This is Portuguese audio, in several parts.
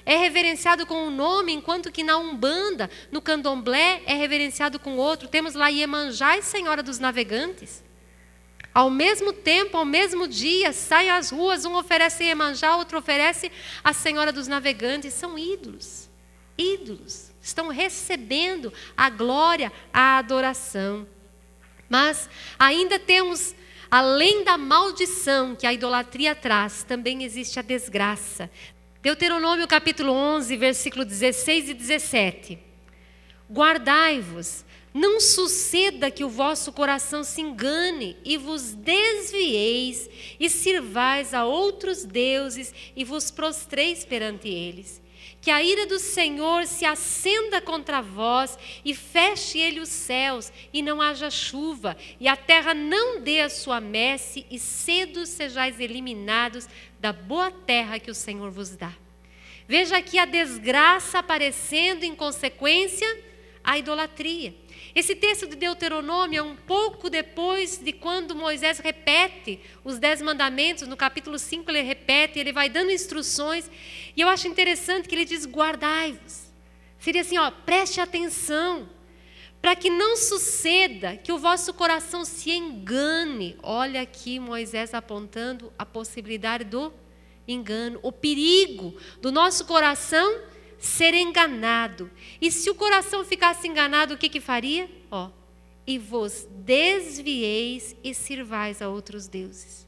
é reverenciado com um nome, enquanto que na Umbanda, no Candomblé, é reverenciado com outro. Temos lá Iemanjá e Senhora dos Navegantes. Ao mesmo tempo, ao mesmo dia, saem às ruas, um oferece Iemanjá, outro oferece a Senhora dos Navegantes. São ídolos, ídolos. Estão recebendo a glória, a adoração. Mas ainda temos, além da maldição que a idolatria traz, também existe a desgraça. Deuteronômio capítulo 11, versículo 16 e 17. Guardai-vos, não suceda que o vosso coração se engane e vos desvieis e sirvais a outros deuses e vos prostreis perante eles. Que a ira do Senhor se acenda contra vós e feche ele os céus e não haja chuva e a terra não dê a sua messe e cedo sejais eliminados da boa terra que o Senhor vos dá. Veja aqui a desgraça aparecendo em consequência à idolatria. Esse texto de Deuteronômio é um pouco depois de quando Moisés repete os 10 mandamentos. No capítulo 5 ele repete, ele vai dando instruções. E eu acho interessante que ele diz, guardai-vos. Seria assim, preste atenção, para que não suceda que o vosso coração se engane. Olha aqui Moisés apontando a possibilidade do engano, o perigo do nosso coração ser enganado. E se o coração ficasse enganado, o que faria? E vos desvieis e sirvais a outros deuses.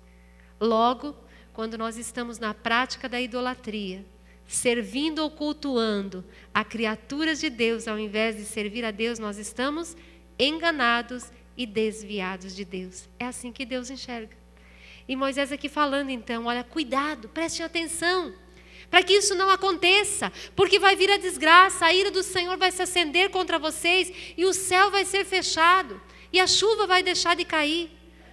Logo, quando nós estamos na prática da idolatria, servindo ou cultuando a criaturas de Deus, ao invés de servir a Deus, nós estamos enganados e desviados de Deus. É assim que Deus enxerga. E Moisés aqui falando então, olha, cuidado, prestem atenção, para que isso não aconteça, porque vai vir a desgraça, a ira do Senhor vai se acender contra vocês, e o céu vai ser fechado, e a chuva vai deixar de cair.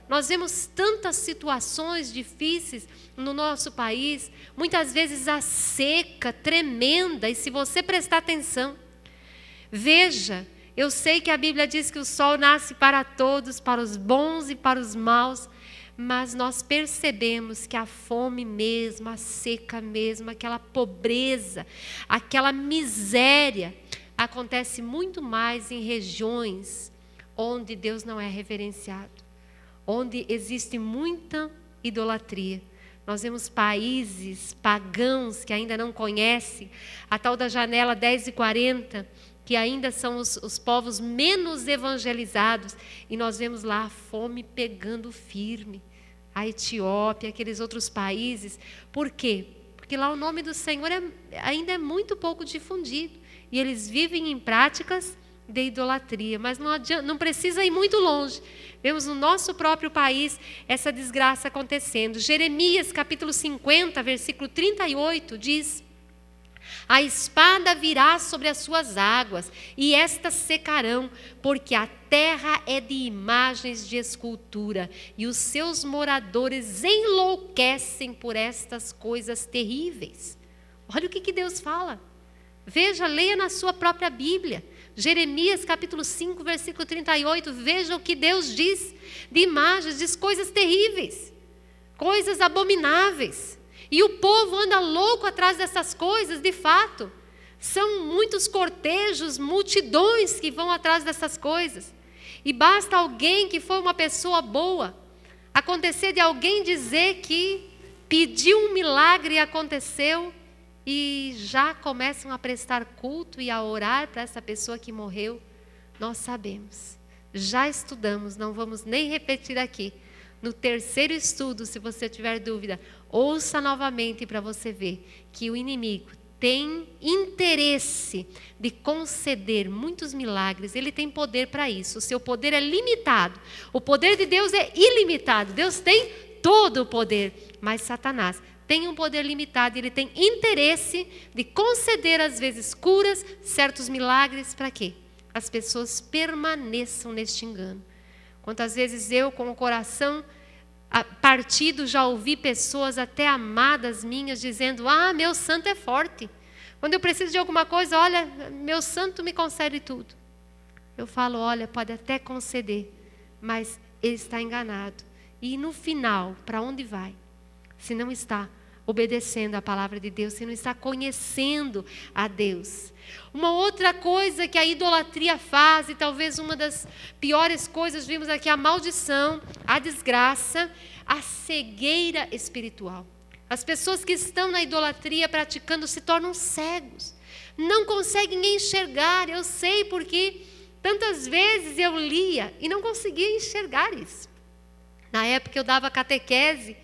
Nós vemos tantas situações difíceis no nosso país, muitas vezes a seca tremenda, e se você prestar atenção, veja, eu sei que a Bíblia diz que o sol nasce para todos, para os bons e para os maus, mas nós percebemos que a fome mesmo, a seca mesmo, aquela pobreza, aquela miséria, acontece muito mais em regiões onde Deus não é reverenciado, onde existe muita idolatria. Nós vemos países pagãos que ainda não conhecem a tal da janela 10:40, que ainda são os povos menos evangelizados, e nós vemos lá a fome pegando firme. A Etiópia, aqueles outros países. Por quê? Porque lá o nome do Senhor ainda é muito pouco difundido. E eles vivem em práticas de idolatria. Mas não precisa ir muito longe. Vemos no nosso próprio país essa desgraça acontecendo. Jeremias capítulo 50, versículo 38 diz: a espada virá sobre as suas águas, e estas secarão, porque a terra é de imagens de escultura, e os seus moradores enlouquecem por estas coisas terríveis. Olha o que Deus fala. Veja, leia na sua própria Bíblia. Jeremias capítulo 5, versículo 38. Veja o que Deus diz de imagens, diz coisas terríveis, coisas abomináveis. E o povo anda louco atrás dessas coisas, de fato. São muitos cortejos, multidões que vão atrás dessas coisas. E basta alguém que foi uma pessoa boa, acontecer de alguém dizer que pediu um milagre e aconteceu, e já começam a prestar culto e a orar para essa pessoa que morreu. Nós sabemos, já estudamos, não vamos nem repetir aqui. No terceiro estudo, se você tiver dúvida, ouça novamente para você ver que o inimigo tem interesse de conceder muitos milagres. Ele tem poder para isso. O seu poder é limitado. O poder de Deus é ilimitado. Deus tem todo o poder, mas Satanás tem um poder limitado. Ele tem interesse de conceder às vezes curas, certos milagres, para quê? As pessoas permaneçam neste engano. Quantas vezes eu, com o coração partido, já ouvi pessoas até amadas minhas dizendo: meu santo é forte. Quando eu preciso de alguma coisa, olha, meu santo me concede tudo. Eu falo, olha, pode até conceder, mas ele está enganado. E no final, para onde vai? Se não está obedecendo a palavra de Deus, você não está conhecendo a Deus. Uma outra coisa que a idolatria faz, e talvez uma das piores coisas, vimos aqui a maldição, a desgraça, a cegueira espiritual. As pessoas que estão na idolatria praticando se tornam cegos, não conseguem enxergar. Eu sei porque tantas vezes eu lia e não conseguia enxergar isso. Na época eu dava catequese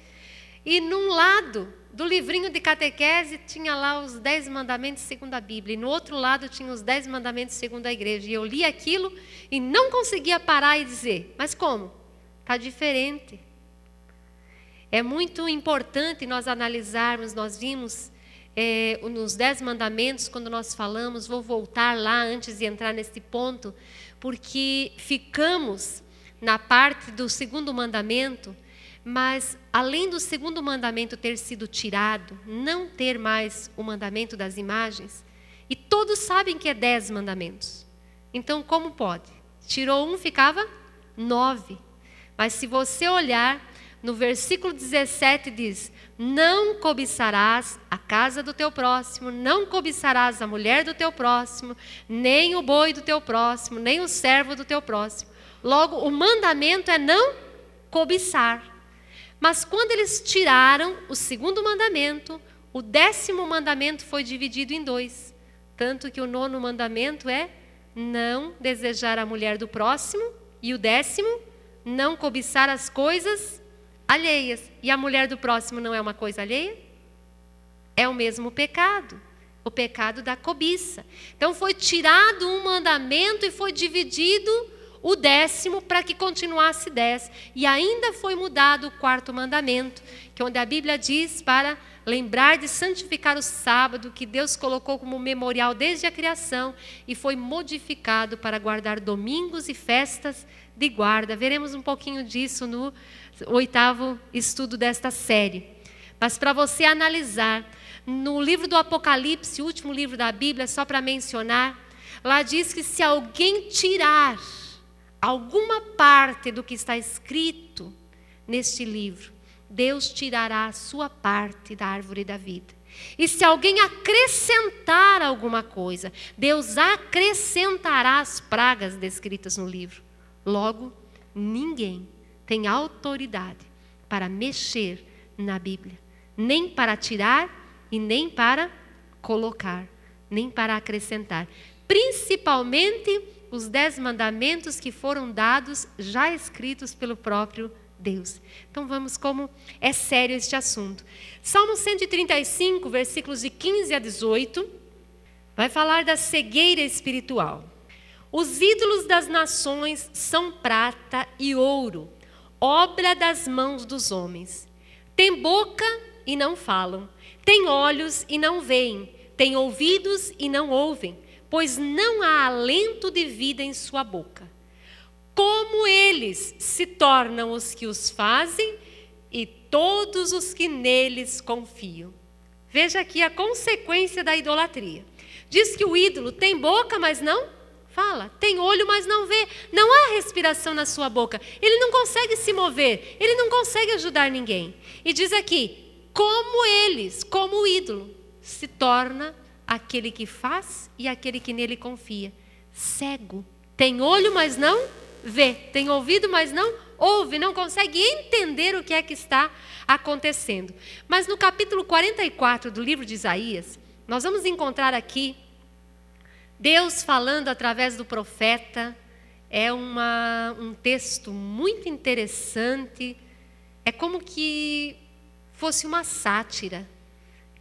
e num lado do livrinho de catequese tinha lá os 10 mandamentos segundo a Bíblia, e no outro lado tinha os 10 mandamentos segundo a igreja. E eu li aquilo e não conseguia parar e dizer, mas como? Está diferente. É muito importante nós analisarmos, nós vimos nos 10 mandamentos, quando nós falamos, vou voltar lá antes de entrar nesse ponto, porque ficamos na parte do segundo mandamento, mas além do segundo mandamento ter sido tirado, não ter mais o mandamento das imagens, e todos sabem que é 10 mandamentos. Então como pode? Tirou um, ficava 9. Mas se você olhar, no versículo 17 diz, não cobiçarás a casa do teu próximo, não cobiçarás a mulher do teu próximo, nem o boi do teu próximo, nem o servo do teu próximo. Logo, o mandamento é não cobiçar. Mas quando eles tiraram o segundo mandamento, o 10º mandamento foi dividido em 2. Tanto que o 9º mandamento é não desejar a mulher do próximo, e o 10º, não cobiçar as coisas alheias. E a mulher do próximo não é uma coisa alheia? É o mesmo pecado, o pecado da cobiça. Então foi tirado um mandamento e foi dividido o 10º para que continuasse 10. E ainda foi mudado o 4º mandamento, que é onde a Bíblia diz para lembrar de santificar o sábado, que Deus colocou como memorial desde a criação, e foi modificado para guardar domingos e festas de guarda. Veremos um pouquinho disso no 8º estudo desta série. Mas para você analisar, no livro do Apocalipse, o último livro da Bíblia, só para mencionar, lá diz que se alguém tirar alguma parte do que está escrito neste livro, Deus tirará a sua parte da árvore da vida. E se alguém acrescentar alguma coisa, Deus acrescentará as pragas descritas no livro. Logo, ninguém tem autoridade para mexer na Bíblia, nem para tirar e nem para colocar, nem para acrescentar. Principalmente os 10 mandamentos que foram dados, já escritos pelo próprio Deus. Então vamos como é sério este assunto. Salmo 135, versículos de 15 a 18, vai falar da cegueira espiritual. Os ídolos das nações são prata e ouro, obra das mãos dos homens. Têm boca e não falam, têm olhos e não veem, têm ouvidos e não ouvem, pois não há alento de vida em sua boca. Como eles se tornam os que os fazem e todos os que neles confiam. Veja aqui a consequência da idolatria. Diz que o ídolo tem boca, mas não fala. Tem olho, mas não vê. Não há respiração na sua boca. Ele não consegue se mover. Ele não consegue ajudar ninguém. E diz aqui, como eles, como o ídolo, se torna aquele que faz e aquele que nele confia. Cego. Tem olho, mas não vê. Tem ouvido, mas não ouve. Não consegue entender o que é que está acontecendo. Mas no capítulo 44 do livro de Isaías, nós vamos encontrar aqui Deus falando através do profeta. É um texto muito interessante. É como que fosse uma sátira.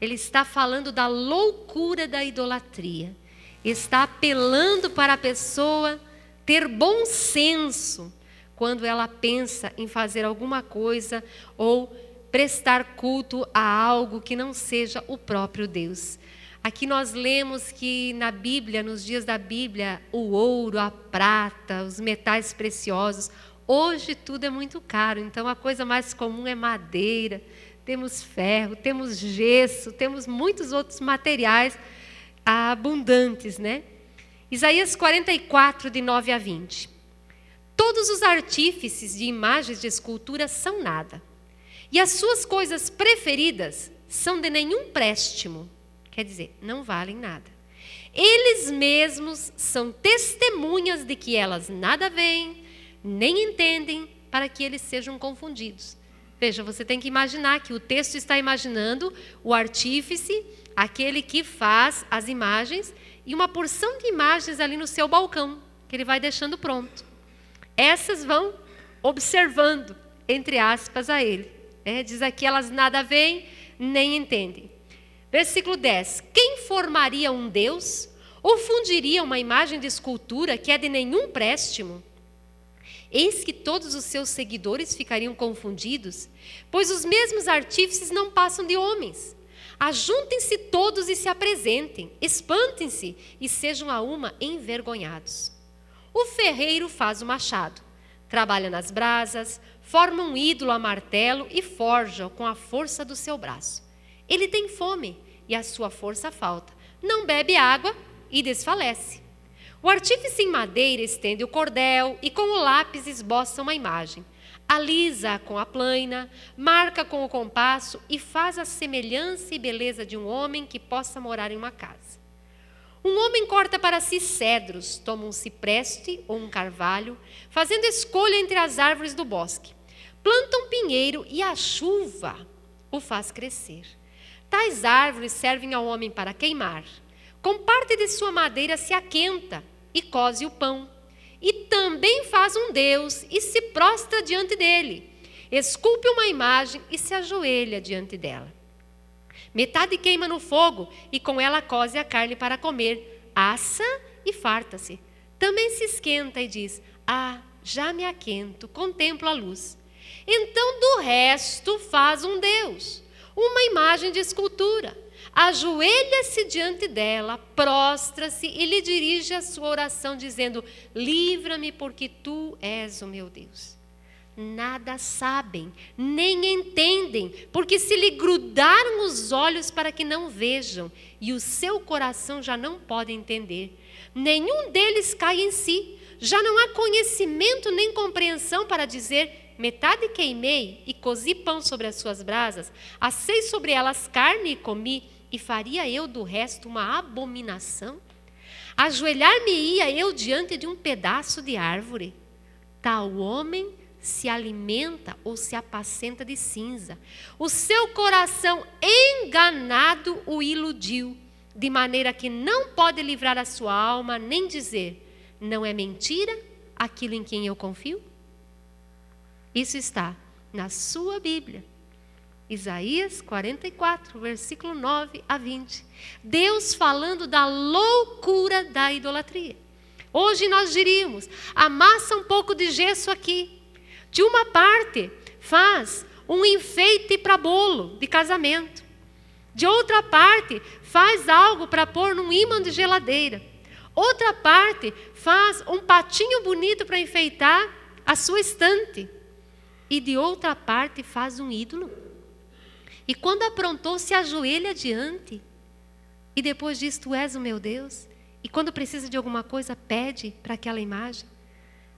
Ele está falando da loucura da idolatria. Está apelando para a pessoa ter bom senso quando ela pensa em fazer alguma coisa ou prestar culto a algo que não seja o próprio Deus. Aqui nós lemos que na Bíblia, nos dias da Bíblia, o ouro, a prata, os metais preciosos. Hoje tudo é muito caro, então a coisa mais comum é madeira, temos ferro, temos gesso, temos muitos outros materiais abundantes, né? Isaías 44, de 9 a 20. Todos os artífices de imagens de escultura são nada, e as suas coisas preferidas são de nenhum préstimo. Quer dizer, não valem nada. Eles mesmos são testemunhas de que elas nada veem, nem entendem, para que eles sejam confundidos. Veja, você tem que imaginar que o texto está imaginando o artífice, aquele que faz as imagens, e uma porção de imagens ali no seu balcão, que ele vai deixando pronto. Essas vão observando, entre aspas, a ele. Diz aqui, elas nada veem, nem entendem. Versículo 10. Quem formaria um Deus, ou fundiria uma imagem de escultura que é de nenhum préstimo? Eis que todos os seus seguidores ficariam confundidos, pois os mesmos artífices não passam de homens. Ajuntem-se todos e se apresentem, espantem-se e sejam a uma envergonhados. O ferreiro faz o machado, trabalha nas brasas, forma um ídolo a martelo e forja com a força do seu braço. Ele tem fome e a sua força falta, não bebe água e desfalece. O artífice em madeira estende o cordel e com o lápis esboça uma imagem. Alisa-a com a plaina, marca com o compasso e faz a semelhança e beleza de um homem que possa morar em uma casa. Um homem corta para si cedros, toma um cipreste ou um carvalho, fazendo escolha entre as árvores do bosque. Planta um pinheiro e a chuva o faz crescer. Tais árvores servem ao homem para queimar. Com parte de sua madeira se aquenta e coze o pão. E também faz um Deus e se prostra diante dele. Esculpe uma imagem e se ajoelha diante dela. Metade queima no fogo e com ela coze a carne para comer. Assa e farta-se. Também se esquenta e diz, já me aquento, contemplo a luz. Então do resto faz um Deus, uma imagem de escultura. Ajoelha-se diante dela, prostra-se e lhe dirige a sua oração, dizendo, livra-me porque tu és o meu Deus. Nada sabem, nem entendem, porque se lhe grudaram os olhos para que não vejam, e o seu coração já não pode entender. Nenhum deles cai em si, já não há conhecimento nem compreensão para dizer, metade queimei e cozi pão sobre as suas brasas, assei sobre elas carne e comi, e faria eu do resto uma abominação? Ajoelhar-me-ia eu diante de um pedaço de árvore? Tal homem se alimenta ou se apacenta de cinza. O seu coração enganado o iludiu, de maneira que não pode livrar a sua alma, nem dizer, não é mentira aquilo em quem eu confio? Isso está na sua Bíblia. Isaías 44, versículo 9 a 20. Deus falando da loucura da idolatria. Hoje nós diríamos, amassa um pouco de gesso aqui. De uma parte, faz um enfeite para bolo de casamento. De outra parte, faz algo para pôr num ímã de geladeira. Outra parte, faz um patinho bonito para enfeitar a sua estante. E de outra parte, faz um ídolo. E quando aprontou, se ajoelha diante. E depois diz, tu és o meu Deus. E quando precisa de alguma coisa, pede para aquela imagem.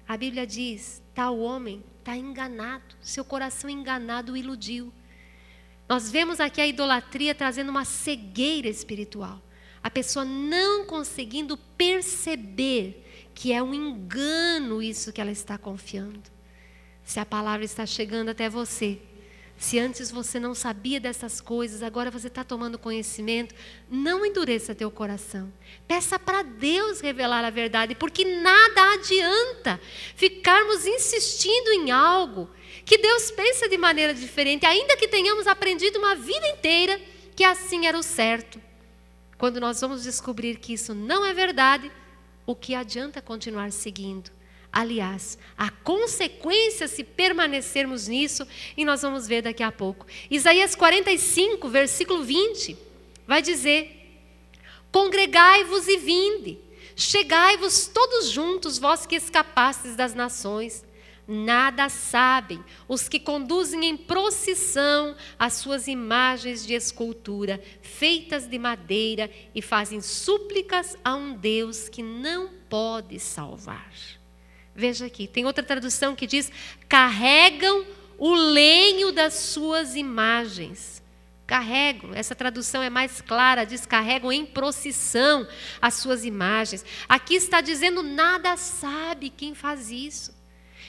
A Bíblia diz, tal homem está enganado. Seu coração enganado o iludiu. Nós vemos aqui a idolatria trazendo uma cegueira espiritual. A pessoa não conseguindo perceber que é um engano isso que ela está confiando. Se a palavra está chegando até você, se antes você não sabia dessas coisas, agora você está tomando conhecimento, não endureça teu coração. Peça para Deus revelar a verdade, porque nada adianta ficarmos insistindo em algo que Deus pensa de maneira diferente, ainda que tenhamos aprendido uma vida inteira que assim era o certo. Quando nós vamos descobrir que isso não é verdade, o que adianta continuar seguindo? Aliás, a consequência se permanecermos nisso, e nós vamos ver daqui a pouco. Isaías 45, versículo 20, vai dizer, congregai-vos e vinde, chegai-vos todos juntos, vós que escapastes das nações. Nada sabem os que conduzem em procissão as suas imagens de escultura, feitas de madeira, e fazem súplicas a um Deus que não pode salvar. Veja aqui, tem outra tradução que diz, carregam o lenho das suas imagens. Carregam, essa tradução é mais clara, diz carregam em procissão as suas imagens. Aqui está dizendo nada sabe quem faz isso.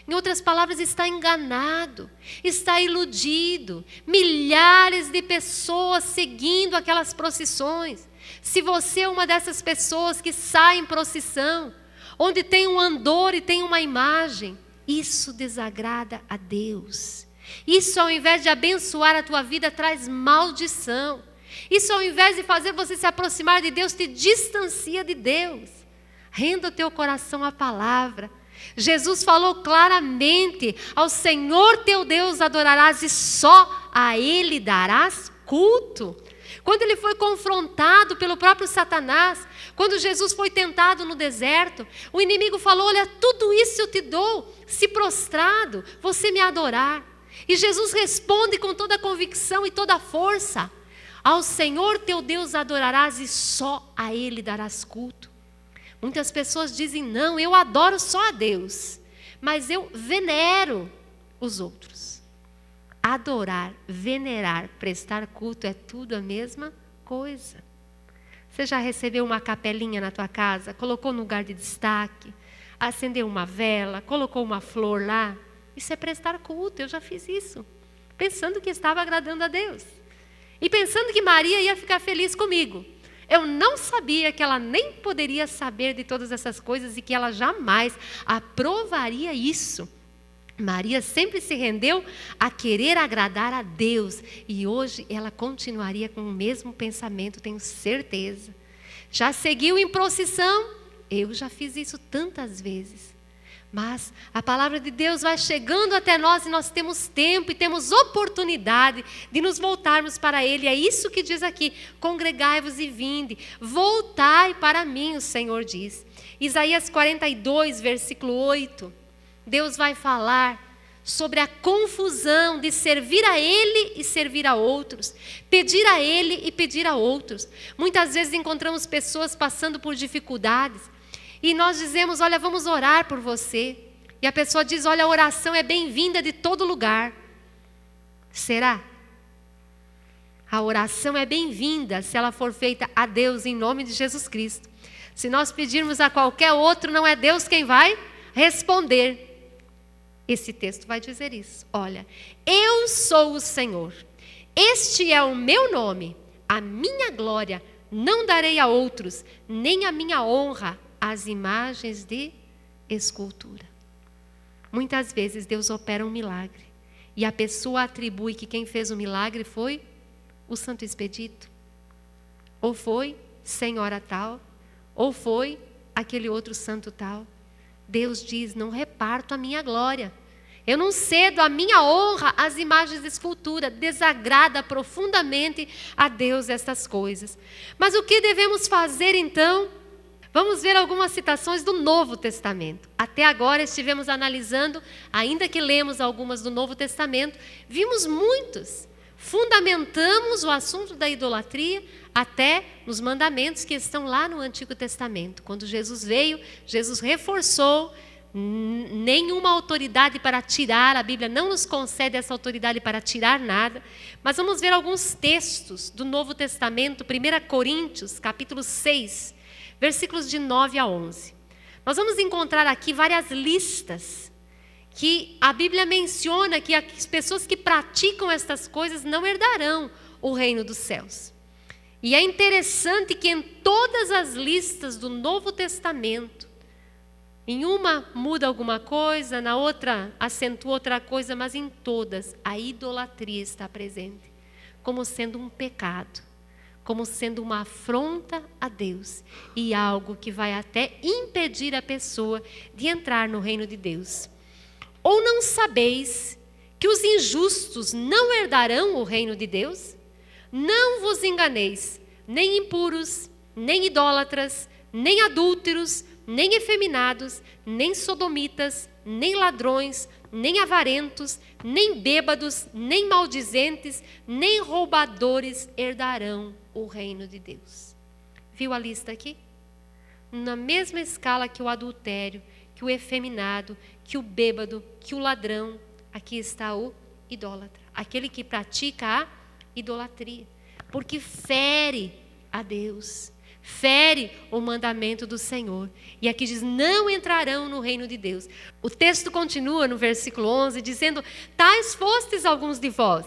Em outras palavras, está enganado, está iludido. Milhares de pessoas seguindo aquelas procissões. Se você é uma dessas pessoas que sai em procissão, onde tem um andor e tem uma imagem, isso desagrada a Deus. Isso, ao invés de abençoar a tua vida, traz maldição. Isso, ao invés de fazer você se aproximar de Deus, te distancia de Deus. Renda o teu coração à palavra. Jesus falou claramente: ao Senhor teu Deus adorarás e só a Ele darás culto. Quando ele foi confrontado pelo próprio Satanás, quando Jesus foi tentado no deserto, o inimigo falou: olha, tudo isso eu te dou, se prostrado, você me adorar. E Jesus responde com toda a convicção e toda a força: ao Senhor teu Deus adorarás e só a Ele darás culto. Muitas pessoas dizem: não, eu adoro só a Deus, mas eu venero os outros. Adorar, venerar, prestar culto é tudo a mesma coisa. Você já recebeu uma capelinha na tua casa, colocou no lugar de destaque, acendeu uma vela, colocou uma flor lá? Isso é prestar culto. Eu já fiz isso, pensando que estava agradando a Deus. E pensando que Maria ia ficar feliz comigo. Eu não sabia que ela nem poderia saber de todas essas coisas e que ela jamais aprovaria isso. Maria sempre se rendeu a querer agradar a Deus. E hoje ela continuaria com o mesmo pensamento, tenho certeza. Já seguiu em procissão? Eu já fiz isso tantas vezes. Mas a palavra de Deus vai chegando até nós e nós temos tempo e temos oportunidade de nos voltarmos para Ele. É isso que diz aqui: congregai-vos e vinde, voltai para mim, o Senhor diz. Isaías 42, versículo 8, Deus vai falar sobre a confusão de servir a Ele e servir a outros, pedir a Ele e pedir a outros. Muitas vezes encontramos pessoas passando por dificuldades, e nós dizemos: olha, vamos orar por você. E a pessoa diz: olha, a oração é bem-vinda de todo lugar. Será? A oração é bem-vinda se ela for feita a Deus em nome de Jesus Cristo. Se nós pedirmos a qualquer outro, não é Deus quem vai responder. Esse texto vai dizer isso. Olha, eu sou o Senhor. Este é o meu nome. A minha glória não darei a outros, nem a minha honra as imagens de escultura. Muitas vezes Deus opera um milagre e a pessoa atribui que quem fez o milagre foi o Santo Expedito, ou foi senhora tal, ou foi aquele outro santo tal. Deus diz: não reparto a minha glória, eu não cedo a minha honra às imagens de escultura. Desagrada profundamente a Deus estas coisas. Mas o que devemos fazer então? Vamos ver algumas citações do Novo Testamento. Até agora estivemos analisando, ainda que lemos algumas do Novo Testamento, vimos muitos. Fundamentamos o assunto da idolatria até nos mandamentos que estão lá no Antigo Testamento. Quando Jesus veio, Jesus reforçou: nenhuma autoridade para tirar, a Bíblia não nos concede essa autoridade para tirar nada. Mas vamos ver alguns textos do Novo Testamento. 1 Coríntios, capítulo 6, versículos de 9 a 11. Nós vamos encontrar aqui várias listas que a Bíblia menciona que as pessoas que praticam estas coisas não herdarão o reino dos céus. E é interessante que em todas as listas do Novo Testamento, em uma muda alguma coisa, na outra acentua outra coisa, mas em todas a idolatria está presente, como sendo um pecado, como sendo uma afronta a Deus e algo que vai até impedir a pessoa de entrar no reino de Deus. Ou não sabeis que os injustos não herdarão o reino de Deus? Não vos enganeis, nem impuros, nem idólatras, nem adúlteros, nem efeminados, nem sodomitas, nem ladrões, nem avarentos, nem bêbados, nem maldizentes, nem roubadores herdarão o reino de Deus. Viu a lista aqui? Na mesma escala que o adultério, que o efeminado, que o bêbado, que o ladrão, aqui está o idólatra, aquele que pratica a idolatria, porque fere a Deus, fere o mandamento do Senhor. E aqui diz, não entrarão no reino de Deus. O texto continua no versículo 11, dizendo, tais fostes alguns de vós.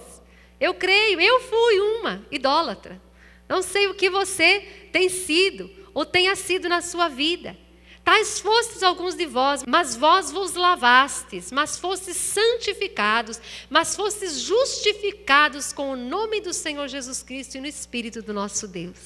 Eu creio, eu fui uma idólatra. Não sei o que você tem sido, ou tenha sido na sua vida. Tais fostes alguns de vós, mas vós vos lavastes, mas fostes santificados, mas fostes justificados com o nome do Senhor Jesus Cristo e no Espírito do nosso Deus.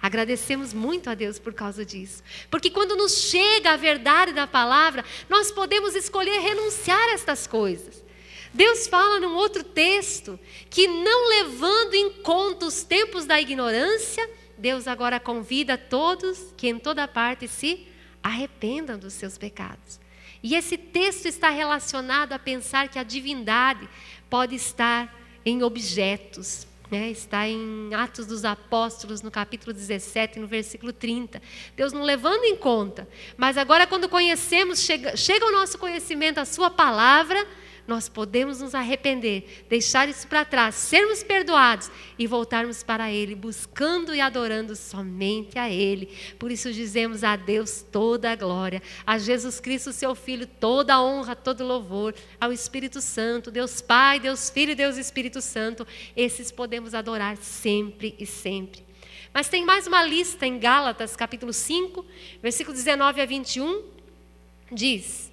Agradecemos muito a Deus por causa disso. Porque quando nos chega a verdade da palavra, nós podemos escolher renunciar a estas coisas. Deus fala num outro texto que, não levando em conta os tempos da ignorância, Deus agora convida a todos que em toda parte se arrependam dos seus pecados. E esse texto está relacionado a pensar que a divindade pode estar em objetos, né? Está em Atos dos Apóstolos, no capítulo 17, no versículo 30. Deus não levando em conta, mas agora quando conhecemos, chega ao nosso conhecimento a sua palavra, nós podemos nos arrepender, deixar isso para trás, sermos perdoados e voltarmos para Ele, buscando e adorando somente a Ele. Por isso dizemos a Deus toda a glória, a Jesus Cristo, seu Filho, toda a honra, todo louvor, ao Espírito Santo, Deus Pai, Deus Filho e Deus Espírito Santo. Esses podemos adorar sempre e sempre. Mas tem mais uma lista em Gálatas, capítulo 5, versículo 19 a 21, diz: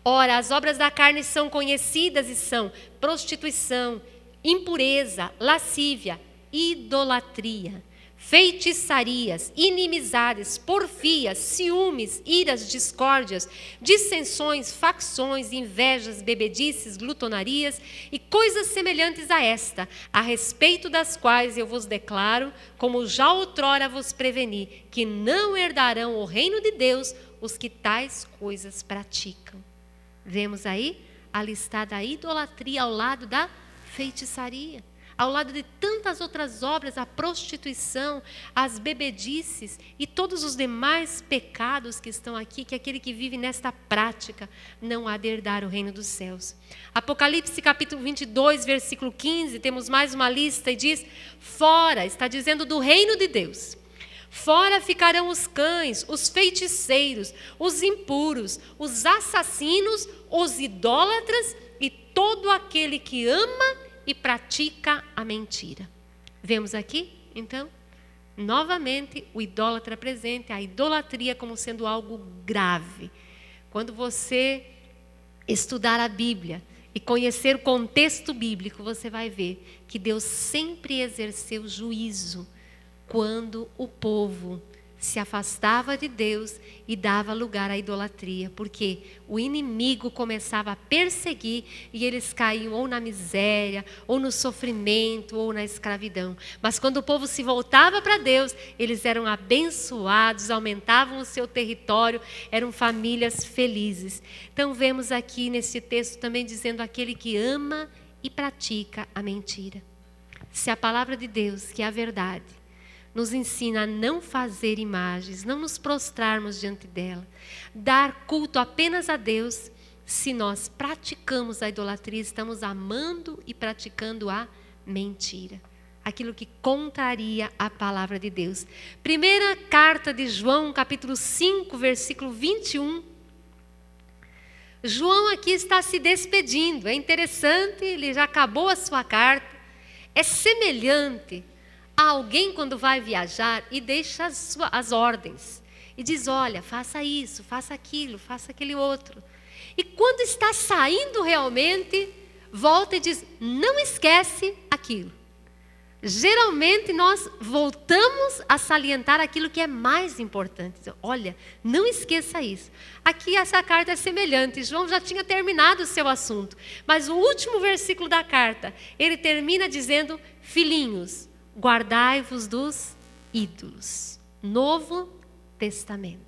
ora, as obras da carne são conhecidas e são prostituição, impureza, lascívia, idolatria, feitiçarias, inimizades, porfias, ciúmes, iras, discórdias, dissensões, facções, invejas, bebedices, glutonarias e coisas semelhantes a esta, a respeito das quais eu vos declaro, como já outrora vos preveni, que não herdarão o reino de Deus os que tais coisas praticam. Vemos aí a listada a idolatria ao lado da feitiçaria, ao lado de tantas outras obras, a prostituição, as bebedices e todos os demais pecados que estão aqui, que aquele que vive nesta prática não há de herdar o reino dos céus. Apocalipse capítulo 22, versículo 15, temos mais uma lista e diz, fora, está dizendo do reino de Deus. Fora ficarão os cães, os feiticeiros, os impuros, os assassinos, os idólatras e todo aquele que ama e pratica a mentira. Vemos aqui, então, novamente o idólatra presente, a idolatria como sendo algo grave. Quando você estudar a Bíblia e conhecer o contexto bíblico, você vai ver que Deus sempre exerceu juízo quando o povo se afastava de Deus e dava lugar à idolatria, porque o inimigo começava a perseguir e eles caíam ou na miséria, ou no sofrimento, ou na escravidão. Mas quando o povo se voltava para Deus, eles eram abençoados, aumentavam o seu território, eram famílias felizes. Então vemos aqui nesse texto também dizendo aquele que ama e pratica a mentira. Se a palavra de Deus, que é a verdade, nos ensina a não fazer imagens, não nos prostrarmos diante dela, dar culto apenas a Deus. Se nós praticamos a idolatria, estamos amando e praticando a mentira, aquilo que contraria a palavra de Deus. Primeira carta de João, capítulo 5, versículo 21. João aqui está se despedindo, é interessante, ele já acabou a sua carta, é semelhante a alguém quando vai viajar e deixa as ordens e diz, olha, faça isso, faça aquilo, faça aquele outro. E quando está saindo realmente, volta e diz, não esquece aquilo. Geralmente nós voltamos a salientar aquilo que é mais importante. Olha, não esqueça isso. Aqui essa carta é semelhante. João já tinha terminado o seu assunto, mas o último versículo da carta, ele termina dizendo, filhinhos, guardai-vos dos ídolos. Novo Testamento.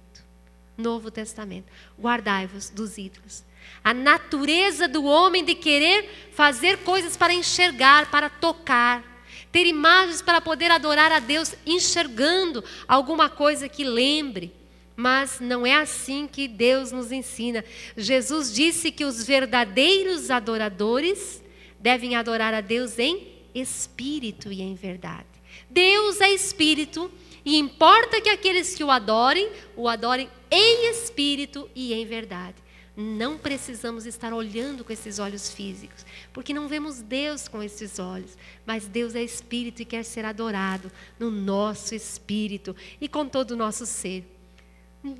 Novo Testamento. Guardai-vos dos ídolos. A natureza do homem de querer fazer coisas para enxergar, para tocar, ter imagens para poder adorar a Deus enxergando alguma coisa que lembre. Mas não é assim que Deus nos ensina. Jesus disse que os verdadeiros adoradores devem adorar a Deus em espírito e em verdade. Deus é espírito e importa que aqueles que o adorem em espírito e em verdade. Não precisamos estar olhando com esses olhos físicos, porque não vemos Deus com esses olhos, mas Deus é espírito e quer ser adorado no nosso espírito e com todo o nosso ser.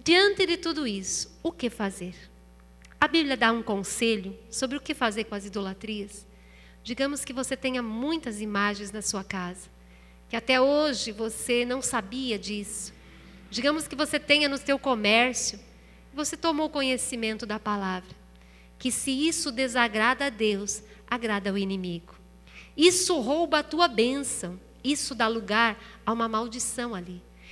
Diante de tudo isso, o que fazer? A Bíblia dá um conselho sobre o que fazer com as idolatrias. Digamos que você tenha muitas imagens na sua casa, que até hoje você não sabia disso. Digamos que você tenha no seu comércio, você tomou conhecimento da palavra, que se isso desagrada a Deus, agrada ao inimigo. Isso rouba a tua bênção, isso dá lugar a uma maldição ali.